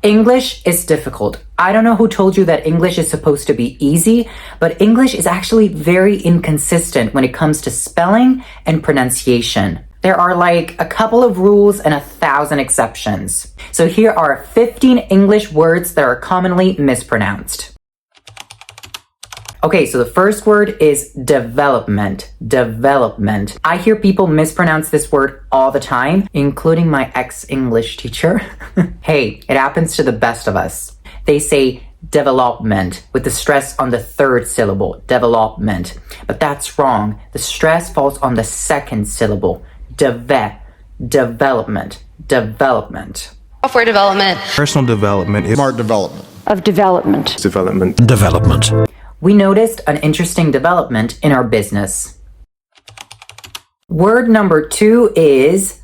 English is difficult. I don't know who told you that English is supposed to be easy, but English is actually very inconsistent when it comes to spelling and pronunciation. There are like a couple of rules and 1,000 exceptions. So here are 15 English words that are commonly mispronounced. Okay, so the first word is development. Development. I hear people mispronounce this word all the time, including my ex-English teacher. Hey, it happens to the best of us. They say development with the stress on the third syllable, development. But that's wrong. The stress falls on the second syllable, development, development. Software development. Personal development. Smart development. Of development. Development. Development. We noticed an interesting development in our business. Word number 2 is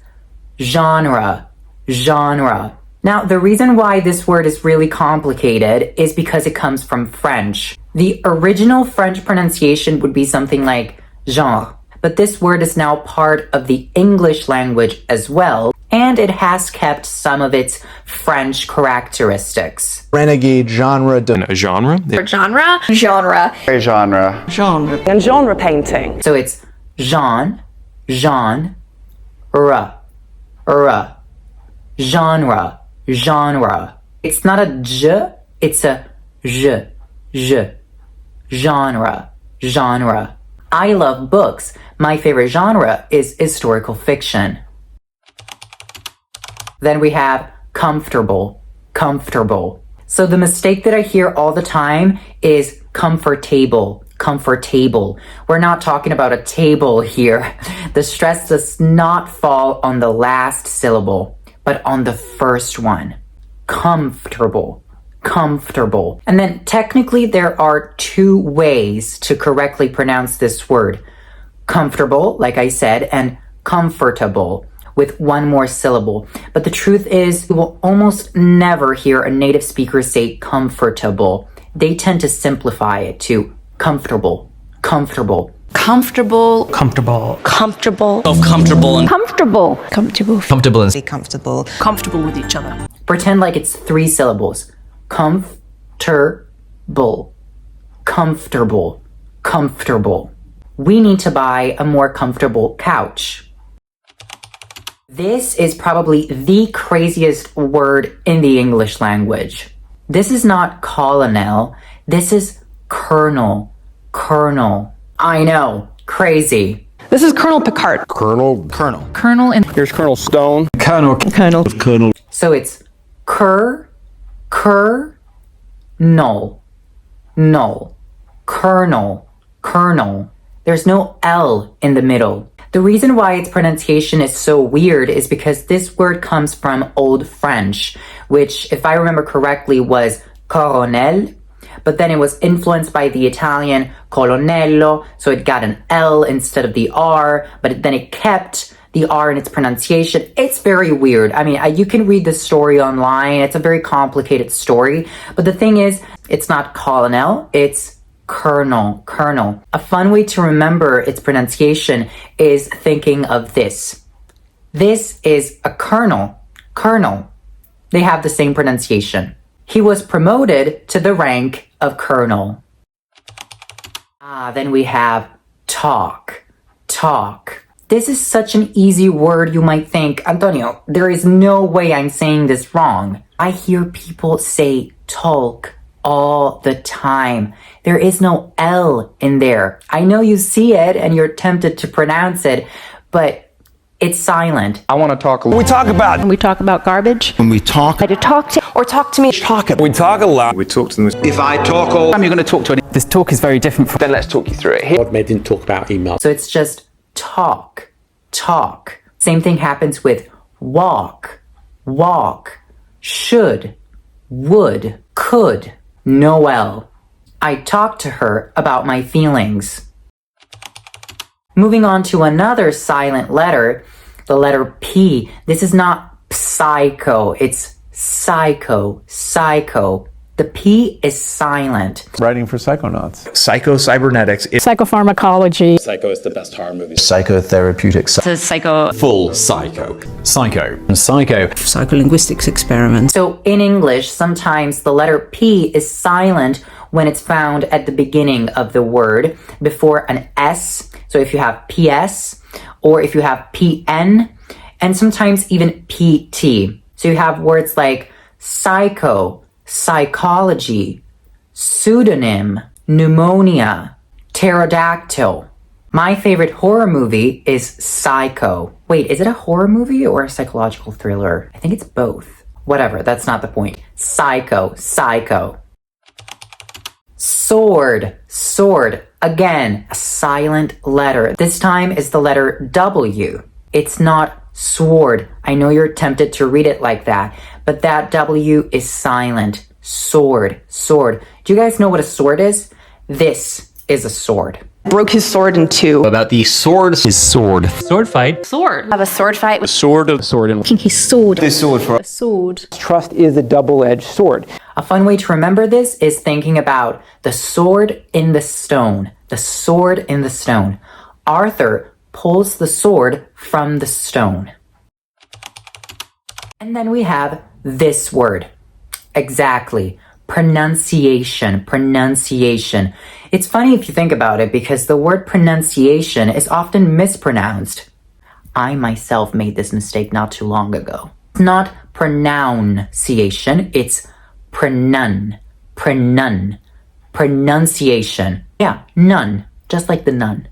genre. Genre. Now, the reason why this word is really complicated is because it comes from French. The original French pronunciation would be something like genre, but this word is now part of the English language as well, and it has kept some of its French characteristics. Renegade genre. A genre? Genre. Genre. Genre. Genre. And genre painting. So it's genre, genre, genre, genre. It's not a j, it's a j, genre, genre. I love books. My favorite genre is historical fiction. Then we have comfortable, comfortable. So the mistake that I hear all the time is comfortable, comfortable. We're not talking about a table here. The stress does not fall on the last syllable, but on the first one. Comfortable, comfortable. And then technically there are 2 ways to correctly pronounce this word. Comfortable, like I said, and comfortable, with 1 more syllable. But the truth is, you will almost never hear a native speaker say comfortable. They tend to simplify it to comfortable, comfortable. Comfortable. Comfortable. Comfortable. Of comfortable and Comfortable. Comfortable. comfortable and Be comfortable. Comfortable with each other. Pretend like it's 3 syllables. Comfortable, comfortable, comfortable. We need to buy a more comfortable couch. This is probably the craziest word in the English language. This is not colonel. This is colonel. Colonel. I know. Crazy. This is Colonel Picard. Colonel. Colonel and Here's Colonel Stone. Colonel. So it's null, null, colonel, colonel. There's no L in the middle. The reason why its pronunciation is so weird is because this word comes from Old French, which, if I remember correctly, was coronel, but then it was influenced by the Italian colonnello, so it got an L instead of the R, but then it kept the R in its pronunciation. It's very weird. I mean, you can read the story online. It's a very complicated story, but the thing is, it's not colonel, it's colonel, colonel. A fun way to remember its pronunciation is thinking of this. This is a colonel, colonel. They have the same pronunciation. He was promoted to the rank of colonel. Then we have talk, talk. This is such an easy word, you might think, Antonio, there is no way I'm saying this wrong. I hear people say talk all the time. There is no L in there. I know you see it and you're tempted to pronounce it, but it's silent. I want to talk a little. we talk about. we talk about garbage. When we talk. I to talk to Or talk to me. We talk a lot. We talk to them. If I talk all You're going to talk to any. This talk is very different from. then let's talk you through it. Here. God didn't talk about email. So it's just talk, talk. Same thing happens with walk, walk, should, would, could, no L. I talked to her about my feelings. Moving on to another silent letter, the letter P. This is not psycho, it's psycho, psycho. The P is silent. Writing for psychonauts. Psycho-cybernetics is Psychopharmacology. Psycho is the best horror movie. Psychotherapeutics. The psycho. Full psycho. Psycho. Psycho. Psycholinguistics experiments. So in English, sometimes the letter P is silent when it's found at the beginning of the word before an S. So if you have PS or if you have PN, and sometimes even PT. So you have words like psycho, psychology, pseudonym, pneumonia, pterodactyl. My favorite horror movie is Psycho. Wait, is it a horror movie or a psychological thriller? I think it's both. Whatever, that's not the point. Psycho, psycho. Sword, sword. Again, a silent letter. This time is the letter W. It's not sword. I know you're tempted to read it like that, but that W is silent. Sword, sword. Do you guys know what a sword is? This is a sword. Broke his sword in two. About the sword. His sword. Sword fight. Sword. Have a sword fight with sword and His sword. This sword for Sword. Trust is a double-edged sword. A fun way to remember this is thinking about the sword in the stone. The sword in the stone. Arthur pulls the sword from the stone. And then we have this word. Exactly. Pronunciation. Pronunciation. It's funny if you think about it because the word pronunciation is often mispronounced. I myself made this mistake not too long ago. It's not pronunciation, it's pronun. Pronunciation. Yeah, nun. Just like the nun.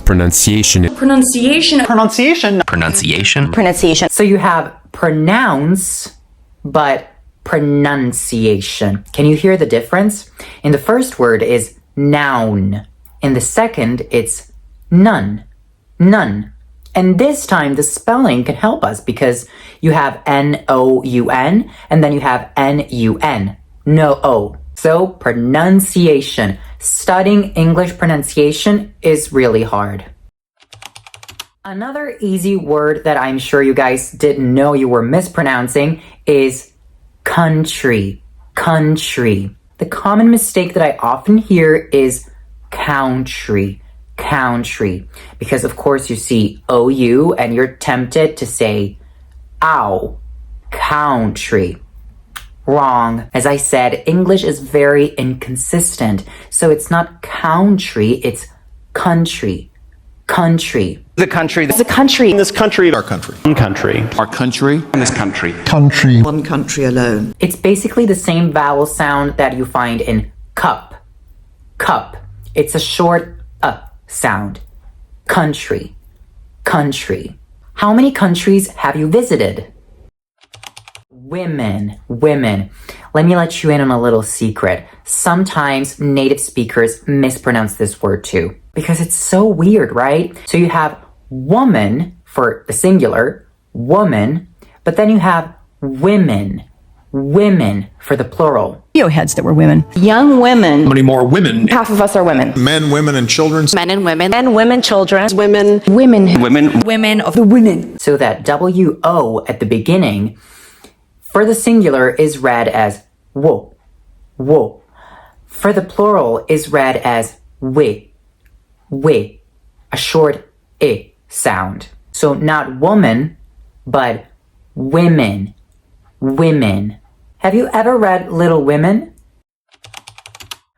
pronunciation. pronunciation. Pronunciation. So you have pronounce, but pronunciation. Can you hear the difference? In the first word is noun. In the second, it's none. None. And this time, the spelling can help us because you have N-O-U-N and then you have N-U-N. No-O. So, pronunciation. Studying English pronunciation is really hard. Another easy word that I'm sure you guys didn't know you were mispronouncing is country. Country. The common mistake that I often hear is country. Country. Because of course you see OU and you're tempted to say ow. Country. Wrong. As I said, English is very inconsistent. So it's not country, it's country. Country. The country. The country. this country. Our country. One country. Our country. In this country. Country. One country alone. It's basically the same vowel sound that you find in cup. Cup. It's a short sound. Country. Country. How many countries have you visited? Women. Women. Let me let you in on a little secret. Sometimes native speakers mispronounce this word too. Because it's so weird, right? So you have woman for the singular, woman, but then you have women. Women for the plural. Heads that were women. Young women. How many more women? Half of us are women. Men, women, and children. Men and women. Men, women, children. Women. Women. Women. Women of the women. So that W-O at the beginning for the singular is read as wo, wo. For the plural is read as we, we. A short I sound. So not woman, but women, women. Have you ever read Little Women?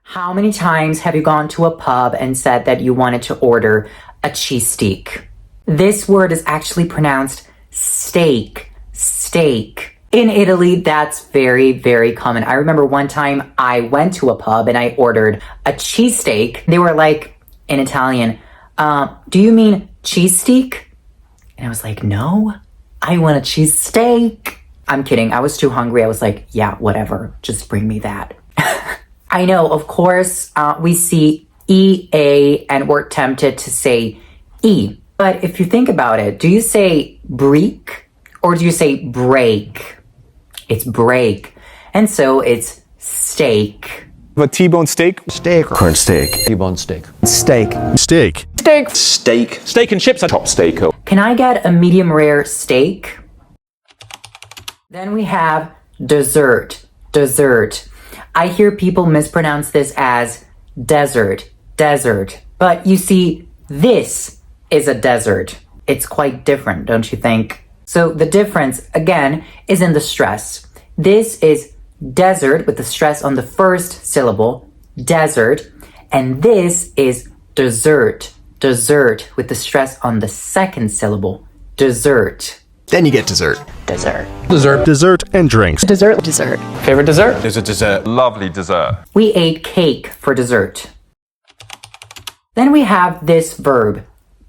How many times have you gone to a pub and said that you wanted to order a cheese steak? This word is actually pronounced steak, steak. In Italy, that's very, very common. I remember one time I went to a pub and I ordered a cheesesteak. They were like, in Italian, do you mean cheese steak? And I was like, no, I want a cheese steak. I'm kidding. I was too hungry. I was like, yeah, whatever. Just bring me that. I know, of course, we see E-A and we're tempted to say E. But if you think about it, do you say break or do you say break? It's break. And so it's steak. A T-bone steak? Steak. Corn steak. T-bone steak. Steak. Steak. Steak. Steak. Steak and chips. Top steak. Can I get a medium rare steak? Then we have dessert. Dessert. I hear people mispronounce this as desert, desert. But you see, this is a desert. It's quite different, don't you think? So the difference, again, is in the stress. This is desert with the stress on the first syllable, desert. And this is dessert, dessert with the stress on the second syllable, dessert. Then you get dessert. Dessert. Dessert and drinks. Dessert. Dessert. Favorite dessert? There's a dessert. Lovely dessert. We ate cake for dessert. Then we have this verb,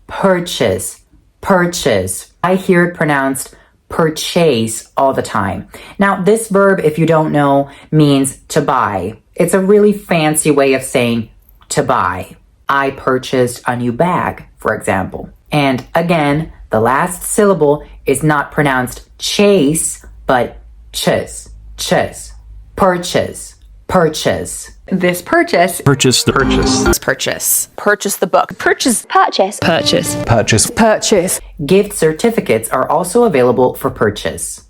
purchase, purchase. I hear it pronounced purchase all the time. Now, this verb, if you don't know, means to buy. It's a really fancy way of saying to buy. I purchased a new bag, for example. And again, the last syllable is not pronounced chase, but chis, chis. Purchase, purchase. This purchase. Purchase the purchase. Purchase. Purchase the book. Purchase. Purchase. Purchase. Purchase. Purchase. Gift certificates are also available for purchase.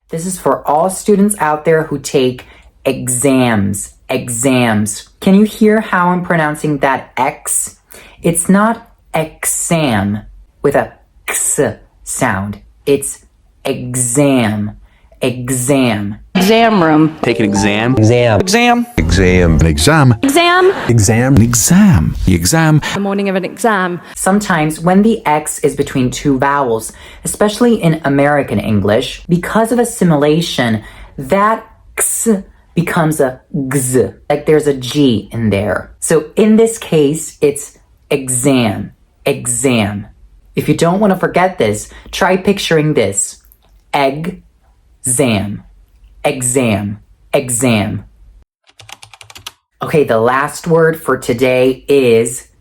This is for all students out there who take exams. Exams. Can you hear how I'm pronouncing that X? It's not exam with a X sound. It's exam. Exam. Exam room. Take an exam. Exam. Exam. Exam. An exam. Exam. Exam. An exam. The exam. The morning of an exam. Sometimes when the X is between two vowels, especially in American English, because of assimilation, that X becomes a G, like there's a G in there. So in this case, it's exam, exam. If you don't want to forget this, try picturing this. Exam, exam, exam. Okay, the last word for today is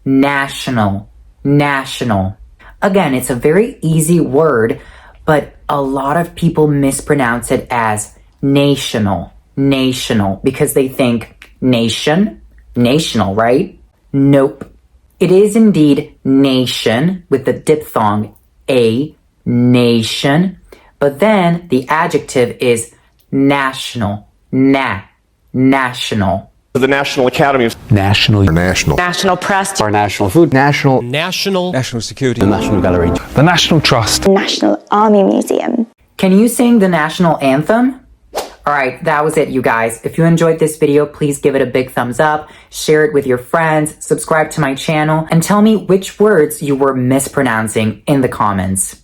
national, national. Again, it's a very easy word, but a lot of people mispronounce it as national, national, because they think nation, national, right? Nope. It is indeed nation with the diphthong a, nation, but then the adjective is national, national. The National Academy of National. National. National press. Our national food. National. National security. The National Gallery. The National Trust. National Army Museum. Can you sing the national anthem? Alright, that was it, you guys. If you enjoyed this video, please give it a big thumbs up, share it with your friends, subscribe to my channel, and tell me which words you were mispronouncing in the comments.